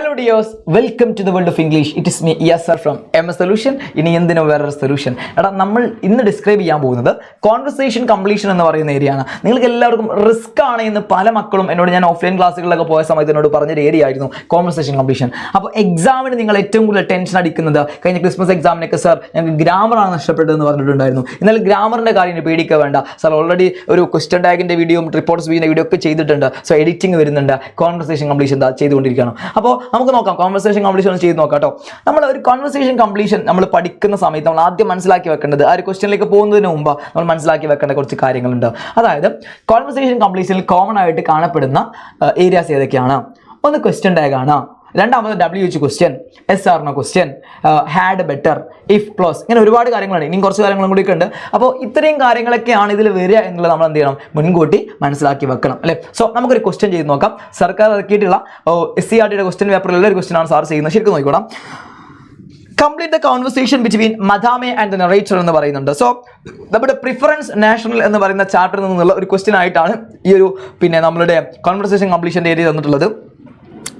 Hello dears, welcome to the world of English. It is me Yasser from MS Solution. ഇനി എന്തിനോ വേറൊരു solution. എടാ നമ്മൾ ഇന്ന് ഡിസ്ക്രൈബ് ചെയ്യാൻ പോകുന്നത് കോൺവെർസേഷൻ കംപ്ലീഷൻ എന്ന് പറയുന്ന ഏരിയയാണ്. നിങ്ങൾക്ക് എല്ലാവർക്കും റിസ്ക് ആണ് എന്ന് പല മക്കളും എന്നോട് ഞാൻ ഓഫ്ലൈൻ ക്ലാസ്സുകളിലൊക്കെ പോയ സമയത്ത് എന്നോട് പറഞ്ഞൊരു ഏരിയ ആയിരുന്നു കോൺവെർസേഷൻ കംപ്ലീഷൻ. അപ്പോൾ എക്സാമിന് നിങ്ങൾ ഏറ്റവും കൂടുതൽ ടെൻഷൻ അടിക്കുന്നത് കഴിഞ്ഞ ക്രിസ്മസ് എക്സാമിനൊക്കെ സാർ ഞങ്ങൾക്ക് ഗ്രാമറാണ് നഷ്ടപ്പെട്ടതെന്ന് പറഞ്ഞിട്ടുണ്ടായിരുന്നു. എന്നാൽ ഗ്രാമറിൻ്റെ കാര്യം പേടിക്കുക വേണ്ട. സാർ ഓൾറെഡി ഒരു ക്വസ്റ്റ്യൻ ടാഗിൻ്റെ വീഡിയോ റിപ്പോർട്ട്സ് വീഡിയോ ഒക്കെ ചെയ്തിട്ടുണ്ട്. സോ എഡിറ്റിംഗ് വരുന്നുണ്ട്. കോൺവെർസേഷൻ കംപ്ലീഷൻ ചെയ്തുകൊണ്ടിരിക്കുകയാണ്. അപ്പോൾ നമുക്ക് നോക്കാം കോൺവെർസേഷൻ കംപ്ലീഷൻ ചെയ്ത് നോക്കാം കേട്ടോ. നമ്മൾ ഒരു കോൺവെർസേഷൻ കംപ്ലീഷൻ നമ്മൾ പഠിക്കുന്ന സമയത്ത് നമ്മൾ ആദ്യം മനസ്സിലാക്കി വെക്കേണ്ടത് ആ ഒരു ക്വസ്റ്റ്യനിലേക്ക് പോകുന്നതിന് മുമ്പ് നമ്മൾ മനസ്സിലാക്കി വെക്കേണ്ട കുറച്ച് കാര്യങ്ങളുണ്ട്. അതായത് കോൺവെർസേഷൻ കംപ്ലീഷനിൽ കോമൺ ആയിട്ട് കാണപ്പെടുന്ന ഏരിയാസ് ഏതൊക്കെയാണ്? ഒന്ന് ക്വസ്റ്റ്യൻ ടാഗ് ആണ്, രണ്ടാമത് WH question, SR no question, had better, if clause, ഇങ്ങനെ ഒരുപാട് കാര്യങ്ങളുണ്ട്. ഇനിയും കുറച്ച് കാര്യങ്ങളും കൂടി ഉണ്ട്. അപ്പോൾ ഇത്രയും കാര്യങ്ങളൊക്കെയാണ് ഇതിൽ വരിക എന്നുള്ളത് നമ്മൾ എന്ത് ചെയ്യണം, മുൻകൂട്ടി മനസ്സിലാക്കി വെക്കണം അല്ലേ. സോ നമുക്കൊരു ക്വസ്റ്റ്യൻ ചെയ്ത് നോക്കാം. സർക്കാർ ഇറക്കിയിട്ടുള്ള SCRTയുടെ ക്വസ്റ്റ്യൻ പേപ്പറിലുള്ള ഒരു ക്വസ്റ്റ്യൻ ആണ് സാർ ചെയ്യുന്നത്. ശരിക്കും നോക്കിക്കോളാം. Complete the conversation between madame and the narrator എന്ന് പറയുന്നുണ്ട്. സോ നമ്മുടെ പ്രിഫറൻസ് നാഷണൽ എന്ന് പറയുന്ന ചാപ്റ്ററിൽ നിന്നുള്ള ഒരു ക്വസ്റ്റ്യൻ ആയിട്ടാണ് ഈ ഒരു നമ്മളുടെ കോൺവെർസേഷൻ കംപ്ലീഷൻ്റെ ഏരിയ തന്നിട്ടുള്ളത്.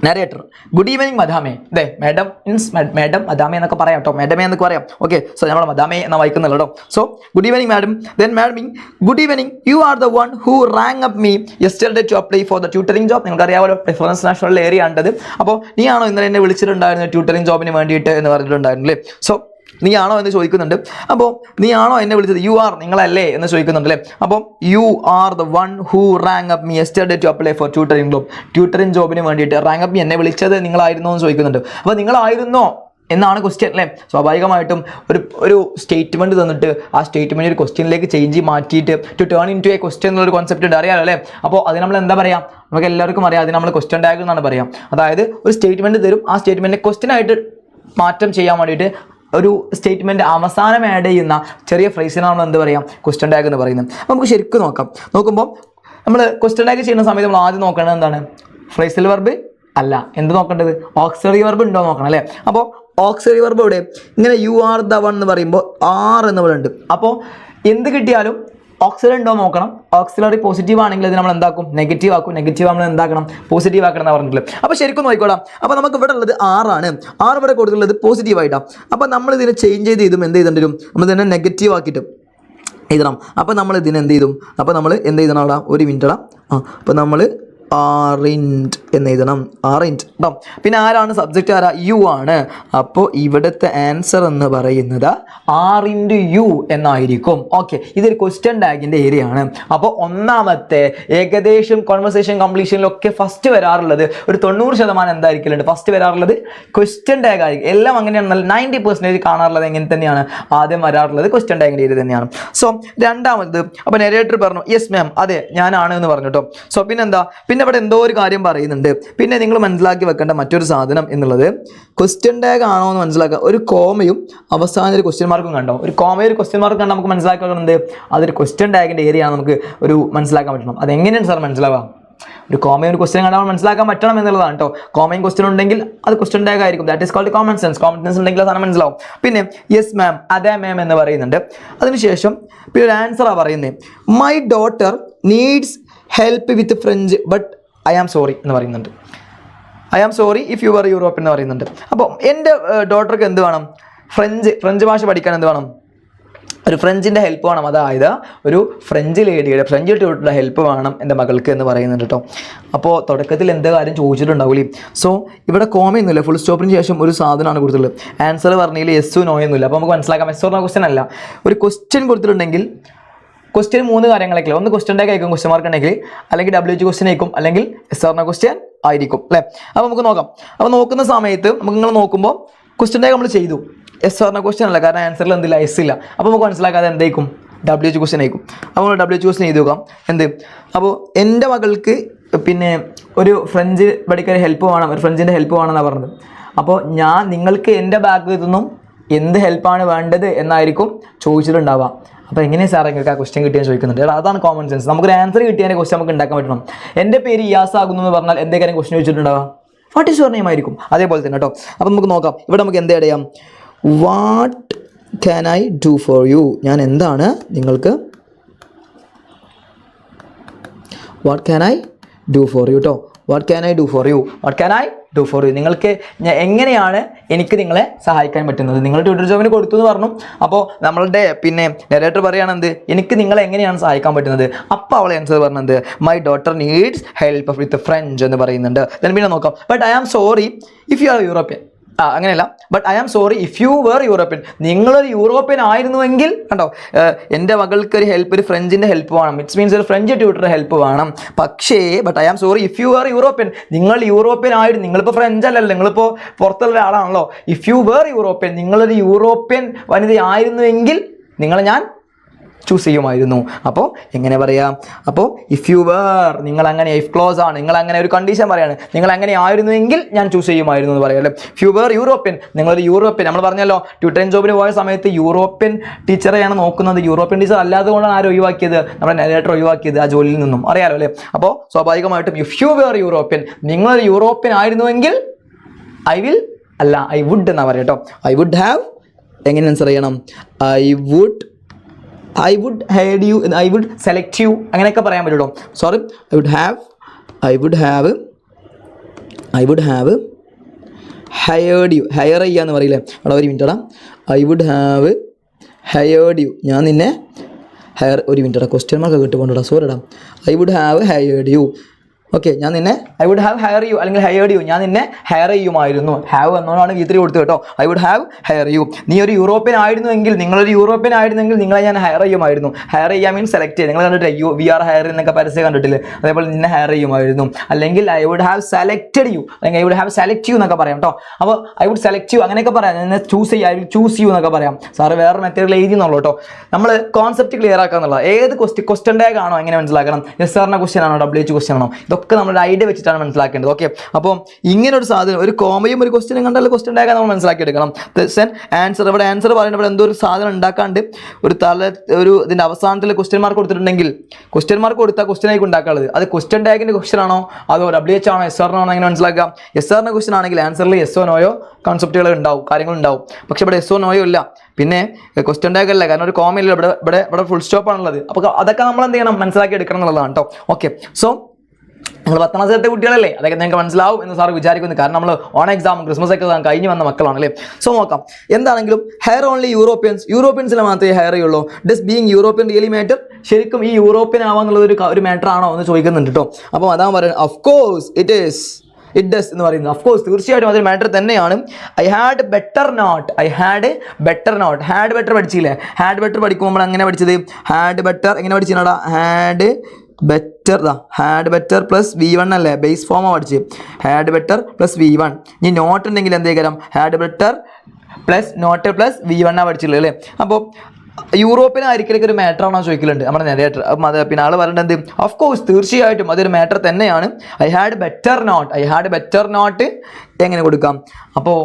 Narrator: good evening madame. അതെ, മാഡം മീൻസ് മാഡം മദാമെ എന്നൊക്കെ പറയാം കേട്ടോ, മാഡമേ എന്നൊക്കെ പറയാം. ഓക്കെ, സോ നമ്മൾ മദാമെ എന്ന് വായിക്കുന്നുള്ളൂ കേട്ടോ. So good evening madam. Then madam: good evening, you are the one who rang up me yesterday to apply for the tutoring job. നിങ്ങൾക്ക് അറിയാമല്ലോ പ്രിഫറൻസ് നാഷണൽ ഏരിയ ആണ്ടത്. അപ്പോൾ നീയാണോ ഇന്നലെ എന്നെ വിളിച്ചിട്ടുണ്ടായിരുന്നത് ട്യൂട്ടറിംഗ് ജോബിന് വേണ്ടിയിട്ട് എന്ന് പറഞ്ഞിട്ടുണ്ടായിരുന്നു അല്ലേ. സോ നീയാണോ എന്ന് ചോദിക്കുന്നുണ്ട്. അപ്പോൾ നീയാണോ എന്നെ വിളിച്ചത്? യു ആർ, നിങ്ങളല്ലേ എന്ന് ചോദിക്കുന്നുണ്ട് അല്ലേ. അപ്പോൾ you are the one who rang up me yesterday to apply for tutoring job. Tutoring ജോബിന് വേണ്ടിയിട്ട് റാങ്ക് അപ്പ് മീ, എന്നെ വിളിച്ചത് നിങ്ങളായിരുന്നോ എന്ന് ചോദിക്കുന്നുണ്ട്. അപ്പോൾ നിങ്ങളായിരുന്നോ എന്നാണ് ക്വസ്റ്റ്യൻ അല്ലേ. സ്വാഭാവികമായിട്ടും ഒരു സ്റ്റേറ്റ്മെൻറ്റ് തന്നിട്ട് ആ സ്റ്റേറ്റ്മെൻറ്റ് ഒരു ക്വസ്റ്റ്യനിലേക്ക് ചേഞ്ച് മാറ്റിയിട്ട് to turn into a question എന്നുള്ളൊരു കോൺസെപ്റ്റ് ഉണ്ട്, അറിയാമല്ലോ അല്ലേ. അപ്പോൾ അത് നമ്മൾ എന്താ പറയുക, നമുക്ക് എല്ലാവർക്കും അറിയാം, അതിന് നമ്മൾ ക്വസ്റ്റ്യൻ ടാഗ് എന്നാണ് പറയാം. അതായത് ഒരു സ്റ്റേറ്റ്മെൻറ്റ് തരും, ആ സ്റ്റേറ്റ്മെൻറ്റിനെ ക്വസ്റ്റ്യൻ ആയിട്ട് മാറ്റം ചെയ്യാൻ വേണ്ടിയിട്ട് ഒരു സ്റ്റേറ്റ്മെൻറ്റ് അവസാനം ആഡ് ചെയ്യുന്ന ചെറിയ ഫ്രേസിനാണ് നമ്മൾ എന്ത് പറയാം, ക്വസ്റ്റ്യൻ ടാഗ് എന്ന് പറയുന്നത്. അപ്പോൾ നമുക്ക് ശരിക്കും നോക്കാം. നോക്കുമ്പോൾ നമ്മൾ ക്വസ്റ്റ്യൻ ടാഗ് ചെയ്യുന്ന സമയത്ത് നമ്മൾ ആദ്യം നോക്കേണ്ടത് എന്താണ്? ഫ്രേസൽ വെർബ് അല്ല, എന്ത് നോക്കേണ്ടത്? ഓക്സിലറി വെർബ് ഉണ്ടോ നോക്കണം അല്ലേ. അപ്പോൾ ഓക്സിലറി വെർബ് ഇവിടെ ഇങ്ങനെ യു ആർ ദ വൺ എന്ന് പറയുമ്പോൾ ആർ എന്നിവിടെ ഉണ്ട്. അപ്പോൾ എന്ത് കിട്ടിയാലും ഓക്സിലറി ഉണ്ടോ നോക്കണം. ഓക്സിലറി പോസിറ്റീവ് ആണെങ്കിൽ ഇത് നമ്മൾ എന്താക്കും, നെഗറ്റീവ് ആക്കും. നെഗറ്റീവ് നമ്മൾ എന്താക്കണം, പോസിറ്റീവ് ആക്കണം എന്ന് പറഞ്ഞിട്ടുള്ളത്. അപ്പോൾ ശരിക്കും നോക്കിക്കോളാം. അപ്പോൾ നമുക്ക് ഇവിടെ ഉള്ളത് ആറാണ്, ആറ് ഇവിടെ കൊടുത്തിട്ടുള്ളത് പോസിറ്റീവ് ആയിട്ടാണ്. അപ്പോൾ നമ്മൾ ഇതിനെ ചേഞ്ച് ചെയ്ത് ഇതും എന്ത് ചെയ്തിട്ടും നമ്മൾ ഇതിനെ നെഗറ്റീവ് ആക്കിയിട്ടും എഴുതണം. അപ്പോൾ നമ്മൾ ഇതിനെ എന്ത് ചെയ്തും, അപ്പോൾ നമ്മൾ എന്ത് ചെയ്യണം, അവിടെ ഒരു മിനിറ്റ് ഇടാം. അപ്പോൾ നമ്മൾ ആറിൻറ്റ് എന്ന് എഴുതണം, ആറിൻറ്റ് കേട്ടോ. പിന്നെ ആരാണ് സബ്ജക്റ്റ്? ആരാ? യു ആണ്. അപ്പോൾ ഇവിടുത്തെ ആൻസർ എന്ന് പറയുന്നത് R/U എന്നായിരിക്കും. ഓക്കെ, ഇതൊരു ക്വസ്റ്റ്യൻ ടാഗിൻ്റെ ഏരിയ ആണ്. അപ്പോൾ ഒന്നാമത്തെ ഏകദേശം കോൺവെർസേഷൻ കംപ്ലീഷനിലൊക്കെ ഫസ്റ്റ് വരാറുള്ളത് ഒരു 90% എന്തായിരിക്കലുണ്ട്, ഫസ്റ്റ് വരാറുള്ളത് ക്വസ്റ്റ്യൻ ടാഗ് ആയിരിക്കും. എല്ലാം അങ്ങനെയാണെന്നാൽ 90% കാണാറുള്ളത് എങ്ങനെ തന്നെയാണ്, ആദ്യം വരാറുള്ളത് ക്വസ്റ്റ്യൻ ടാഗിൻ്റെ ഏരിയ തന്നെയാണ്. സോ രണ്ടാമത് അപ്പോൾ നെരേറ്റർ പറഞ്ഞു യെസ് മാം, അതെ ഞാനാണ് എന്ന് പറഞ്ഞു കേട്ടോ. സോ പിന്നെന്താ, പിന്നെ ഇവിടെ എന്തോ ഒരു കാര്യം പറയുന്നുണ്ട്. പിന്നെ നിങ്ങൾ മനസ്സിലാക്കി വെക്കേണ്ട മറ്റൊരു സാധനം എന്നുള്ളത് ക്വസ്റ്റ്യൻ ടാഗ് ആണോ എന്ന് മനസ്സിലാക്കുക. ഒരു കോമയും അവസാനം ഒരു ക്വസ്റ്റ്യൻ മാർക്കും കണ്ടോ, ഒരു കോമയും ഒരു ക്വസ്റ്റ്യൻ മാർക്കും കണ്ടാൽ നമുക്ക് മനസ്സിലാക്കി വെക്കുന്നത് അതൊരു ക്വസ്റ്റ്യൻ ടാഗിൻ്റെ ഏരിയ ആണ്, നമുക്ക് ഒരു മനസ്സിലാക്കാൻ പറ്റണം. അതെങ്ങനെയാണ് സാർ മനസ്സിലാവുക? ഒരു കോമയും ഒരു ക്വസ്റ്റ്യൻ കണ്ടാൽ മനസ്സിലാക്കാൻ പറ്റണം എന്നുള്ളതാണ് കേട്ടോ. കോമയും ക്വസ്റ്റ്യൻ ഉണ്ടെങ്കിൽ അത് ക്വസ്റ്റ്യൻ ടാഗ് ആയിരിക്കും. That is called common sense. Common sense ഉണ്ടെങ്കിൽ സാധനം മനസ്സിലാവും. പിന്നെ യെസ് മാം, അതെ മാം എന്ന് പറയുന്നുണ്ട്. അതിനുശേഷം പിന്നെ ഒരു ആൻസറാണ് പറയുന്നത്. My daughter needs help with French but I am sorry എന്ന് പറയുന്നുണ്ട്. I am sorry if you were Europe എന്ന് പറയുന്നുണ്ട്. അപ്പോൾ എൻ്റെ ഡോട്ടർക്ക് എന്ത് വേണം? ഫ്രഞ്ച് ഭാഷ പഠിക്കാൻ എന്ത് വേണം? ഒരു ഫ്രഞ്ചിൻ്റെ ഹെൽപ്പ് വേണം. അതായത് ഒരു ഫ്രഞ്ച് ലേഡിയുടെ, ഫ്രഞ്ച് ട്യൂട്ടറുടെ ഹെൽപ്പ് വേണം എൻ്റെ മകൾക്ക് എന്ന് പറയുന്നുണ്ട് കേട്ടോ. അപ്പോൾ തുടക്കത്തിൽ എന്ത് കാര്യം ചോദിച്ചിട്ടുണ്ടാവില്ലേ. സോ ഇവിടെ കോമയൊന്നുമില്ല, ഫുൾ സ്റ്റോപ്പിന് ശേഷം ഒരു സാധനമാണ് കൊടുത്തിട്ടുള്ളത്. ആൻസർ പറഞ്ഞതിൽ യെസ്സോ നോ ഒന്നുമില്ല. അപ്പോൾ നമുക്ക് മനസ്സിലാക്കാം യെസ് ഓർ നോ ക്വസ്റ്റ്യൻ അല്ല. ഒരു ക്വസ്റ്റ്യൻ കൊടുത്തിട്ടുണ്ടെങ്കിൽ ക്വസ്റ്റ്യൻ 3 കാര്യങ്ങളൊക്കെ, ഒന്ന് ക്വസ്റ്റ്യൻ ടാഗ് ആയിരിക്കും, ക്വസ്റ്റ്യൻ മാർക്ക് ഉണ്ടെങ്കിൽ, അല്ലെങ്കിൽ WH ക്വസ്റ്റ്യൻ ആയിരിക്കും, അല്ലെങ്കിൽ SR നോ ക്വസ്റ്റ്യൻ ആയിരിക്കും അല്ലേ. അപ്പോൾ നമുക്ക് നോക്കാം. അപ്പോൾ നോക്കുന്ന സമയത്ത് നമുക്ക് നിങ്ങൾ നോക്കുമ്പോൾ ക്വസ്റ്റ്യൻ ടാഗ് നമ്മൾ ചെയ്തു, SR നോ ക്വസ്റ്റ്യൻ അല്ല, കാരണം ആൻസറിൽ എന്തില്ല, എസ് ഇല്ല. അപ്പോൾ നമുക്ക് മനസ്സിലാക്കാതെ എന്തായിരിക്കും, WH ക്വസ്റ്റ്യൻ ആയിരിക്കും. അപ്പോൾ നമ്മൾ WH ക്വസ്റ്റ്യൻ ചെയ്ത് നോക്കാം. എന്ത്, അപ്പോൾ എൻ്റെ മകൾക്ക് പിന്നെ ഒരു ഫ്രഞ്ച് പഠിക്കാൻ ഹെൽപ്പ് വേണം, ഒരു ഫ്രഞ്ചിൻ്റെ ഹെൽപ്പ് വേണമെന്നാണ് പറഞ്ഞത്. അപ്പോൾ നിങ്ങൾക്ക് എൻ്റെ ബാക്കിൽ നിന്നും എന്ത് ഹെൽപ്പാണ് വേണ്ടത് എന്നായിരിക്കും ചോദിച്ചിട്ടുണ്ടാവുക. അപ്പോൾ എങ്ങനെയാണ് സാർ നിങ്ങൾക്ക് ആ ക്വസ്റ്റ്യൻ കിട്ടിയെന്ന് ചോദിക്കുന്നുണ്ട്. അതാണ് കോമൺ സെൻസ്. നമുക്കൊരു ആൻസർ കിട്ടിയതിൻ്റെ ക്വസ്റ്റ്യൻ നമുക്ക് ഉണ്ടാക്കാൻ പറ്റണം. എൻ്റെ പേര് ഇയാസ് ആകുന്നു എന്ന് പറഞ്ഞാൽ എന്തേ കാര്യം ക്വസ്റ്റ്യൻ ചോദിച്ചിട്ടുണ്ടാവുക, വാട്ട് ഈസ് യുവർ നെയിം ആയിരിക്കും. അതേപോലെ തന്നെ കേട്ടോ. അപ്പോൾ നമുക്ക് നോക്കാം. ഇവിടെ നമുക്ക് എന്ത് ചെയ്യാം, what can I do for you, ഞാൻ എന്താണ് നിങ്ങൾക്ക്, what can I do for you കേട്ടോ. What can I do for you, what can I do for you, നിങ്ങൾക്ക് എങ്ങനെയാണ് എനിക്ക് നിങ്ങളെ സഹായിക്കാൻ പറ്റുന്നത്. നിങ്ങൾ ട്യൂട്ടർ ജോബിന് കൊടുത്തു എന്ന് പറഞ്ഞു. അപ്പോൾ നമ്മളുടെ പിന്നെ ഡയറക്ടർ പറയുകയാണെന്ത്, എനിക്ക് നിങ്ങളെ എങ്ങനെയാണ് സഹായിക്കാൻ പറ്റുന്നത്. അപ്പോൾ അവൾ ആൻസർ പറഞ്ഞത് my daughter needs help with French എന്ന് പറയുന്നുണ്ട്. പിന്നെ നോക്കാം, but I am sorry if you are European. അങ്ങനെയല്ല, but I am sorry if you were European. നിങ്ങളൊരു യൂറോപ്യൻ ആയിരുന്നുവെങ്കിൽ കണ്ടോ, എൻ്റെ മകൾക്ക് ഒരു ഹെൽപ്പ്, ഒരു ഫ്രഞ്ചിൻ്റെ ഹെൽപ്പ് വേണം. ഇറ്റ്സ് മീൻസ് ഒരു ഫ്രഞ്ച് ട്യൂട്ടർ ഹെൽപ്പ് വേണം. പക്ഷേ but I am sorry if you were European. നിങ്ങൾ യൂറോപ്യൻ ആയിരുന്നു, നിങ്ങളിപ്പോൾ ഫ്രഞ്ച് അല്ലല്ലോ, നിങ്ങളിപ്പോൾ പുറത്തുള്ള ഒരാളാണല്ലോ. ഇഫ് യു വേർ യൂറോപ്യൻ, നിങ്ങളൊരു യൂറോപ്യൻ വനിതയായിരുന്നുവെങ്കിൽ നിങ്ങളെ ഞാൻ ചൂസ് ചെയ്യുമായിരുന്നു. അപ്പോൾ എങ്ങനെ പറയാം, അപ്പോൾ ഇഫ് യു വേർ, നിങ്ങൾ അങ്ങനെ, ഇഫ് ക്ലോസ് ആണ്, നിങ്ങൾ അങ്ങനെ ഒരു കണ്ടീഷൻ പറയാണ്, നിങ്ങൾ അങ്ങനെ ആയിരുന്നുവെങ്കിൽ ഞാൻ ചൂസ് ചെയ്യുമായിരുന്നു എന്ന് പറയാം അല്ലേ. ഇഫ് യു വേർ യൂറോപ്യൻ, നിങ്ങളൊരു യൂറോപ്യൻ, നമ്മൾ പറഞ്ഞല്ലോ ട്യൂട്ടർ ജോബിന് പോയ സമയത്ത് യൂറോപ്യൻ ടീച്ചറെയാണ് നോക്കുന്നത്. യൂറോപ്യൻ ടീച്ചർ അല്ലാതെ കൊണ്ടാണ് ആരും ഒഴിവാക്കിയത്, നമ്മുടെ നരേറ്റർ ഒഴിവാക്കിയത് ആ ജോലിയിൽ നിന്നും, അറിയാലോ അല്ലേ. അപ്പോൾ സ്വാഭാവികമായിട്ടും ഇഫ് യു വേർ യൂറോപ്യൻ, നിങ്ങളൊരു യൂറോപ്യൻ ആയിരുന്നുവെങ്കിൽ ഐ വിൽ അല്ല ഐ വുഡ് എന്നാ പറയാം കേട്ടോ. ഐ വുഡ് ഹാവ്, എങ്ങനെ ആൻസർ ചെയ്യണം, I would hire you, I would select you, അങ്ങനെയൊക്കെ പറയാൻ പറ്റുള്ളൂ. Sorry, I would have hired you. Hire ചെയ്യാന്ന് പറയില്ലേ, അവിടെ ഒരു minute. I would have hired you, ഞാൻ നിന്നെ ഹയർ, ഒരു മിനിറ്റ് ക്വസ്റ്റ്യൻ മാർക്ക് കിട്ടുകൊണ്ടാ, സോറിടാ. I would have hired you. Okay, ഞാൻ നിന്നെ I would have hire you അല്ലെങ്കിൽ ഹയർഡ് യു, ഞാൻ നിന്നെ ഹയർ ചെയ്യുമായിരുന്നു. ഹാവ് എന്നോടാണ് V3 കൊടുത്തു കേട്ടോ. I would have hire you. നീ ഒരു യൂറോപ്യൻ ആയിരുന്നുവെങ്കിൽ, നിങ്ങളൊരു യൂറോപ്യൻ ആയിരുന്നെങ്കിൽ നിങ്ങളെ ഞാൻ ഹയർ ചെയ്യുമായിരുന്നു. ഹയർ ചെയ്യാൻ മീൻസ് സെലക്ട് ചെയ്യുക. നിങ്ങൾ കണ്ടിട്ടില്ലേ, വി ആർ ഹയർ എന്നൊക്കെ പരസ്യം കണ്ടിട്ടില്ലേ, അതേപോലെ നിന്നെ ഹയർ ചെയ്യുമായിരുന്നു. അല്ലെങ്കിൽ I would have selected you, അല്ലെങ്കിൽ I would have select you എന്നൊക്കെ പറയാം കേട്ടോ. അപ്പോൾ ഐ വുഡ് സെലക്ട് യു അങ്ങനെയൊക്കെ പറയാം. നിന്നെ ചൂസ് ചെയ്യുക, ഐ വിൽ ചൂസ് യു എന്നൊക്കെ പറയാം. സാറ് വേറെ മെത്തേഡിൽ എഴുതിയെന്നുള്ളൂ കേട്ടോ. നമ്മൾ കോൺസെപ്റ്റ് ക്ലിയർ ആക്കുക എന്നുള്ളത്. ഏത് ക്വസ്റ്റ്യൻ ടാഗ് ആണോ എങ്ങനെ മനസ്സിലാക്കണം, എസ് ആറിൻ്റെ ക്വസ്റ്റ്യൻ ആണോ, WH ക്വസ്റ്റ്യൻ ആണോ, ഇതൊക്കെ നമ്മുടെ ഐഡിയ വെച്ചിട്ടാണ് മനസ്സിലാക്കേണ്ടത്. ഓക്കെ, അപ്പോൾ ഇങ്ങനെ ഒരു സാധനം, ഒരു കോമയും ഒരു ക്വസ്റ്റ്യനും കണ്ടാൽ ക്വസ്റ്റ്യൻ ടാഗ് നമ്മൾ മനസ്സിലാക്കി എടുക്കണം. ആൻസർ, ഇവിടെ ആൻസർ പറയുന്നത് ഇവിടെ എന്തോ ഒരു സാധനം ഉണ്ടാക്കാണ്ട് ഒരു ഇതിൻ്റെ അവസാനത്തിൽ ക്വസ്റ്റ്യൻ മാർക്ക് കൊടുത്തിട്ടുണ്ടെങ്കിൽ, ക്വസ്റ്റ്യൻ മാർക്ക് കൊടുത്താൽ ക്വസ്റ്റ്യൻ ആയി ഉണ്ടാക്കാനുള്ളത് അത് ക്വസ്റ്റ്യൻ ടാഗിൻ്റെ ക്വസ്റ്റ്യൻ ആണോ അതോ WH ആണോ എസ് ആറിനാണോ എങ്ങനെ മനസ്സിലാക്കാം. എസ് ആറിൻ്റെ ക്വസ്റ്റ്യൻ ആണെങ്കിൽ ആൻസറിൽ യെസോ നോയോ കോൺസെപ്റ്റുകൾ ഉണ്ടാവും, കാര്യങ്ങളുണ്ടാവും. പക്ഷേ ഇവിടെ യെസോ നോയോ ഇല്ല, പിന്നെ ക്വസ്റ്റ്യൻ ടാഗ് അല്ല, കാരണം ഒരു കോമ ഇല്ല, ഇവിടെ ഫുൾ സ്റ്റോപ്പ് ആണുള്ളത്. അപ്പോൾ അതൊക്കെ നമ്മൾ എന്ത് ചെയ്യണം, മനസ്സിലാക്കി എടുക്കണം എന്നുള്ളതാണ് കേട്ടോ. ഓക്കെ, സോ നിങ്ങൾ 10ാം ക്ലാസ്സിലത്തെ കുട്ടികളല്ലേ, അതൊക്കെ നിങ്ങൾക്ക് മനസ്സിലാവും എന്ന് സാർ വിചാരിക്കുന്നു. കാരണം നമ്മൾ ഓൺ എക്സാം ക്രിസ്മസ് ഒക്കെ കഴിഞ്ഞ് വന്ന മക്കളാണ് അല്ലേ. സോ നോക്കാം, എന്താണെങ്കിലും ഹയർ ഓൺലി യൂറോപ്യൻസിനെ മാത്രമേ ഹയർ ചെയ്യുള്ളൂ. Does being European really matter, ശരിക്കും ഈ യൂറോപ്യൻ ആവാന്നുള്ളത് ഒരു മാറ്റർ ആണോ എന്ന് ചോദിക്കുന്നുണ്ട് കേട്ടോ. അപ്പോൾ അതാണ് പറയുന്നത്, ഓഫ് കോഴ്സ് ഇറ്റ് ഡസ് എന്ന് പറയുന്നത്. ഓഫ് കോഴ്സ്, തീർച്ചയായിട്ടും അതൊരു മാറ്റർ തന്നെയാണ്. I had better not had better പഠിച്ചില്ലേ. ഹാഡ് ബെറ്റർ പഠിക്കുമ്പോൾ നമ്മൾ എങ്ങനെ പഠിച്ചത്, ഹാഡ് ബെറ്റർ എങ്ങനെ പഠിച്ചിട്ടാ, ഹാഡ് ബെറ്റർ പ്ലസ് V1 അല്ലേ, ബേസ് ഫോമാ പഠിച്ച്. Had better plus V1. ഇനി നോട്ട് ഉണ്ടെങ്കിൽ എന്തേക്കരം, had better plus not plus V1 പഠിച്ചിട്ടുള്ളത് അല്ലേ. അപ്പോൾ യൂറോപ്പിന് ആയിരിക്കും ഒരു മാറ്റർ ആണോ ചോദിക്കലുണ്ട് നമ്മുടെ നേരേറ്റർ. പിന്നെ ആൾ പറയേണ്ടത് ഓഫ് കോഴ്സ് തീർച്ചയായിട്ടും അതൊരു മാറ്റർ തന്നെയാണ്. ഐ ഹാഡ് ബെറ്റർ നോട്ട് എങ്ങനെ കൊടുക്കാം. അപ്പോൾ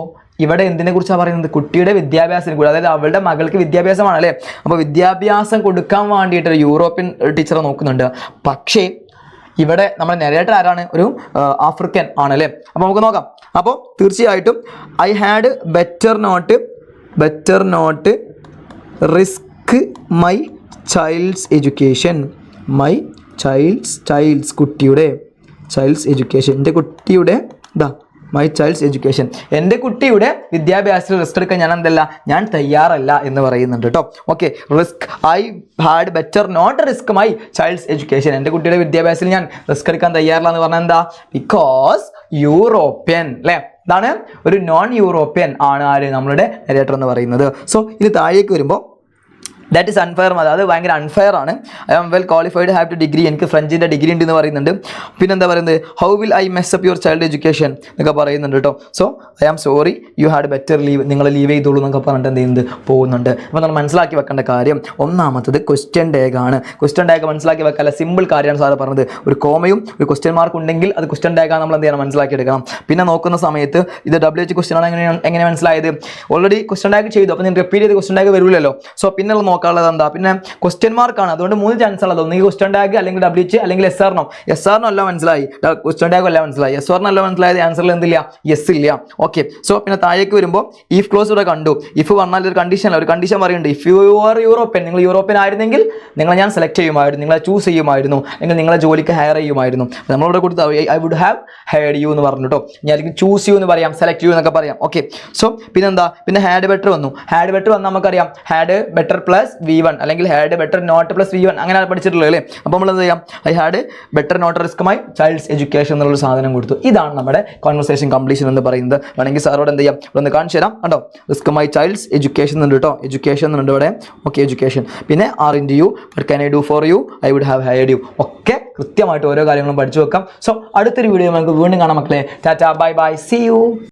ഇവിടെ എന്തിനെ കുറിച്ചാണ് പറയുന്നത്, കുട്ടിയുടെ വിദ്യാഭ്യാസത്തിന് കൂടി, അതായത് അവളുടെ മകൾക്ക് വിദ്യാഭ്യാസമാണ് അല്ലേ. അപ്പോൾ വിദ്യാഭ്യാസം കൊടുക്കാൻ വേണ്ടിയിട്ട് ഒരു യൂറോപ്യൻ ടീച്ചറെ നോക്കുന്നുണ്ട്. പക്ഷേ ഇവിടെ നമ്മൾ നരേറ്റർ ആരാണ്, ഒരു ആഫ്രിക്കൻ ആണല്ലേ. അപ്പോൾ നമുക്ക് നോക്കാം. അപ്പോൾ തീർച്ചയായിട്ടും I had better not risk my child's education. കുട്ടിയുടെ ചൈൽഡ്സ് എഡ്യൂക്കേഷൻ, എൻ്റെ കുട്ടിയുടെ മൈ ചൈൽഡ്സ് എഡ്യൂക്കേഷൻ, എൻ്റെ കുട്ടിയുടെ വിദ്യാഭ്യാസത്തിൽ റിസ്ക് എടുക്കാൻ ഞാൻ തയ്യാറല്ല എന്ന് പറയുന്നുണ്ട് കേട്ടോ. Okay, I had better not risk my child's education, എൻ്റെ കുട്ടിയുടെ വിദ്യാഭ്യാസത്തിൽ ഞാൻ റിസ്ക് എടുക്കാൻ തയ്യാറില്ല എന്ന് പറഞ്ഞാൽ എന്താ, ബിക്കോസ് യൂറോപ്യൻ അല്ലേ, ഇതാണ് ഒരു നോൺ യൂറോപ്യൻ ആണ് ആര്, നമ്മളുടെ നരേറ്റർ എന്ന് പറയുന്നത്. സോ ഇത് താഴേക്ക് വരുമ്പോൾ ദാറ്റ് ഈസ് അൺഫെയർ, അത് ഭയങ്കര അൺഫെയർ ആണ്. I am well qualified, have two degree, എനിക്ക് ഫ്രഞ്ചിൻ്റെ ഡിഗ്രി ഉണ്ട് എന്ന് പറയുന്നുണ്ട്. പിന്നെന്താ പറയുന്നത്, how will I mess up your child education എന്നൊക്കെ പറയുന്നുണ്ട് കേട്ടോ. So I am sorry you had better leave, നിങ്ങൾ ലീവ് ചെയ്തോളൂ എന്നൊക്കെ പറഞ്ഞിട്ട് എന്ത് ചെയ്യുന്നത് പോകുന്നുണ്ട്. അപ്പോൾ നമ്മൾ മനസ്സിലാക്കി വെക്കേണ്ട കാര്യം ഒന്നാമത്തത് ക്വസ്റ്റ്യൻ ടാഗ് ആണ്. ക്വസ്റ്റ്യൻ ടാഗ് മനസ്സിലാക്കി വെക്കാല്ല, സിമ്പിൾ കാര്യമാണ് സാറ് പറഞ്ഞത്. ഒരു കോമയും ഒരു ക്വസ്റ്റ്യൻ മാർക്ക് ഉണ്ടെങ്കിൽ അത് ക്വസ്റ്റ്യൻ ടാഗാണ്, നമ്മൾ എന്ത് ചെയ്യണം, മനസ്സിലാക്കി എടുക്കണം. പിന്നെ നോക്കുന്ന സമയത്ത് ഇത് WH ക്വസ്റ്റ്യൻ ആണ് എങ്ങനെ മനസ്സിലായത്, ഓൾറെഡി ക്വസ്റ്റ്യൻ ടാഗ് ചെയ്തു, അപ്പോൾ ഞാൻ റിപ്പീറ്റ് ചെയ്ത് ക്വസ്റ്റ്യൻ ടാഗ് വരില്ലല്ലോ. സോ പിന്നെ നോക്കാനുള്ളത് എന്താ, പിന്നെ ക്വസ്റ്റ്യൻ മാർക്കാണ്. അതുകൊണ്ട് 3 ചാൻസ് ഉള്ളത്. ഒന്നുകിൽ ക്വസ്റ്റ്യൻ ടാഗ്, അല്ലെങ്കിൽ WH, അല്ലെങ്കിൽ SR നോ. SR നോ അല്ല മനസ്സിലായി, ക്വസ്റ്റ്യൻ ടാഗ് അല്ല മനസ്സിലായി, SR നോ അല്ല മനസ്സിലായത്. ആൻസറിൽ എന്തില്ല, യെസ് ഇല്ല. ഓക്കെ. സോ പിന്നെ താഴേക്ക് വരുമ്പോൾ ഇഫ് ക്ലോസ് ഇവിടെ കണ്ടു. ഇഫ് പറഞ്ഞാൽ ഒരു കണ്ടീഷൻ അല്ല, ഒരു കണ്ടീഷൻ പറയുന്നുണ്ട്. ഇഫ് യു ആർ യൂറോപ്യൻ, നിങ്ങൾ യൂറോപ്യൻ ആയിരുന്നെങ്കിൽ നിങ്ങളെ ഞാൻ സെലക്ട് ചെയ്യുമായിരുന്നു, നിങ്ങളെ ചൂസ് ചെയ്യുമായിരുന്നു, അല്ലെങ്കിൽ നിങ്ങളെ ജോലിക്ക് ഹയർ ചെയ്യുമായിരുന്നു. നമ്മളിവിടെ കൊടുത്ത I would have hired you എന്ന് പറഞ്ഞു കേട്ടോ. ഞാൻ അല്ലെങ്കിൽ ചൂസ് യു എന്ന് പറയാം, സെലക്ട് യു എന്നൊക്കെ പറയാം. ഓക്കെ. സോ പിന്നെന്താ, പിന്നെ ഹാഡ് ബെറ്റർ വന്നു. ഹാഡ് ബെറ്റർ വന്നാൽ നമുക്കറിയാം ഹാഡ് ബെറ്റർ പ്ലസ് V1 അല്ലെങ്കിൽ had better not plus V1 അങ്ങനെയാണ് പഠിച്ചിട്ടുള്ളത് അല്ലേ. അപ്പോൾ നമ്മൾ എന്ത് ചെയ്യാം, I had better not risk my child's education എന്നുള്ളൊരു സാധനം കൊടുത്തു. ഇതാണ് നമ്മുടെ കോൺവെർസേഷൻ കംപ്ലീഷൻ എന്ന് പറയുന്നത്. വേണമെങ്കിൽ സാറോട് എന്ത് ചെയ്യാം, ഇവിടെ ഒന്ന് കാണിച്ചു തരാം കണ്ടോ. റിസ്ക് മൈ ചൈൽഡ്സ് എഡ്യൂക്കേഷൻ എന്നുണ്ട് കേട്ടോ, എഡ്യൂക്കേഷൻ എന്നുണ്ട് ഇവിടെ. Okay, education. പിന്നെ R*U, what can I do for you, I would have hired you. ഒക്കെ കൃത്യമായിട്ട് ഓരോ കാര്യങ്ങളും പഠിച്ചു വെക്കാം. സോ അടുത്തൊരു വീഡിയോ നമുക്ക് വീണ്ടും കാണാം മക്കളെ. Tata, bye bye, see U.